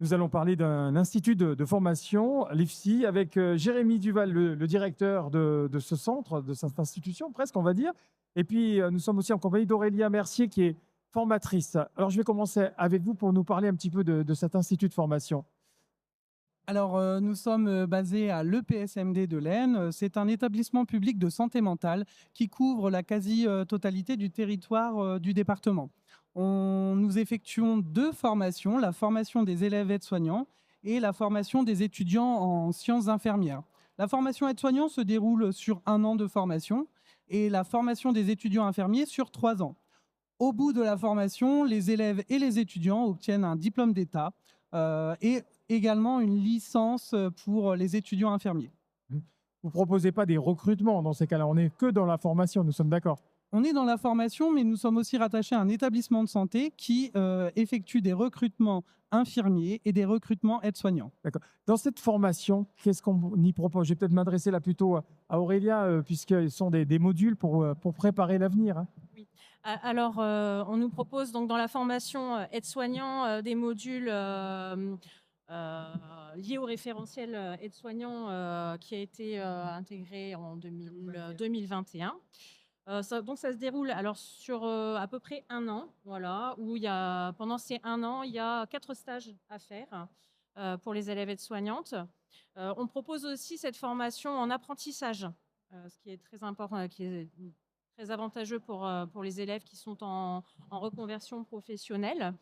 Nous allons parler d'un institut de formation, l'IFSI, avec Jérémy Duval, le directeur de ce centre, de cette institution, presque, on va dire. Et puis, nous sommes aussi en compagnie d'Aurélia Mercier, qui est formatrice. Alors, je vais commencer avec vous pour nous parler un petit peu de cet institut de formation. Alors, nous sommes basés à l'EPSMD de l'Aisne. C'est un établissement public de santé mentale qui couvre la quasi-totalité du territoire du département. Nous effectuons 2 formations, la formation des élèves aides-soignants et la formation des étudiants en sciences infirmières. La formation aide-soignant se déroule sur 1 an de formation et la formation des étudiants infirmiers sur 3 ans. Au bout de la formation, les élèves et les étudiants obtiennent un diplôme d'État et également une licence pour les étudiants infirmiers. Vous ne proposez pas des recrutements dans ces cas-là, on n'est que dans la formation, nous sommes d'accord? On est dans la formation, mais nous sommes aussi rattachés à un établissement de santé qui effectue des recrutements infirmiers et des recrutements aides-soignants. D'accord. Dans cette formation, qu'est-ce qu'on y propose? Je vais peut-être m'adresser là plutôt à Aurélia, puisqu'ils sont des modules pour préparer l'avenir, hein. Oui. Alors, on nous propose donc dans la formation aide-soignant des modules liés au référentiel aide-soignant qui a été intégré en 2021. Donc ça se déroule alors sur à peu près 1 an, voilà, où pendant ces 1 an, il y a 4 stages à faire pour les élèves aides-soignantes. On propose aussi cette formation en apprentissage, ce qui est très important, qui est très avantageux pour les élèves qui sont en reconversion professionnelle.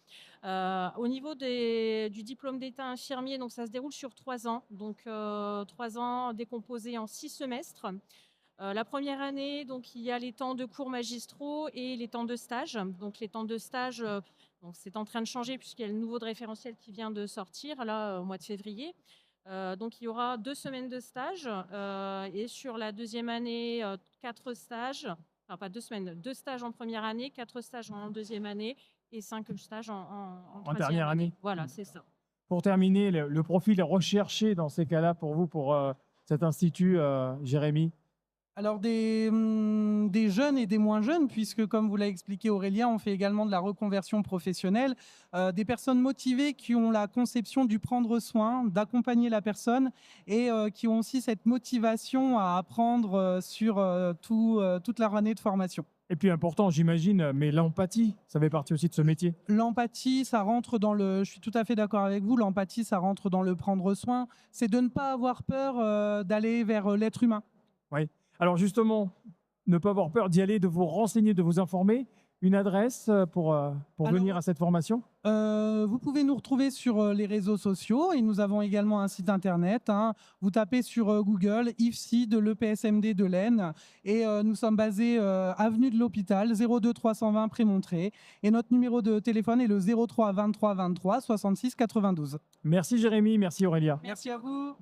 Au niveau du diplôme d'État infirmier, donc ça se déroule sur 3 ans, donc 3 ans décomposés en 6 semestres. La première année, donc, il y a les temps de cours magistraux et les temps de stage. Donc, les temps de stage, donc, c'est en train de changer puisqu'il y a le nouveau de référentiel qui vient de sortir là, au mois de février. Donc, il y aura 2 semaines de stage et sur la deuxième année, 4 stages. Enfin, pas 2 semaines, 2 stages en première année, 4 stages en deuxième année et 5 stages en troisième dernière année. Voilà, c'est ça. Pour terminer, le profil recherché dans ces cas-là pour vous, pour cet institut, Jérémy? Alors des jeunes et des moins jeunes, puisque comme vous l'a expliqué Aurélien, on fait également de la reconversion professionnelle, des personnes motivées qui ont la conception du prendre soin, d'accompagner la personne et qui ont aussi cette motivation à apprendre sur toute leur année de formation. Et puis important, j'imagine, mais l'empathie, ça fait partie aussi de ce métier. L'empathie, ça rentre dans je suis tout à fait d'accord avec vous, l'empathie, ça rentre dans le prendre soin, c'est de ne pas avoir peur d'aller vers l'être humain. Oui. Alors justement, ne pas avoir peur d'y aller, de vous renseigner, de vous informer. Une adresse pour venir à cette formation? Vous pouvez nous retrouver sur les réseaux sociaux et nous avons également un site internet, hein. Vous tapez sur Google IFSI de l'EPSMD de l'Aisne et nous sommes basés avenue de l'Hôpital 02 320 Prémontré et notre numéro de téléphone est le 03 23 23 66 92. Merci Jérémy, merci Aurélia. Merci à vous.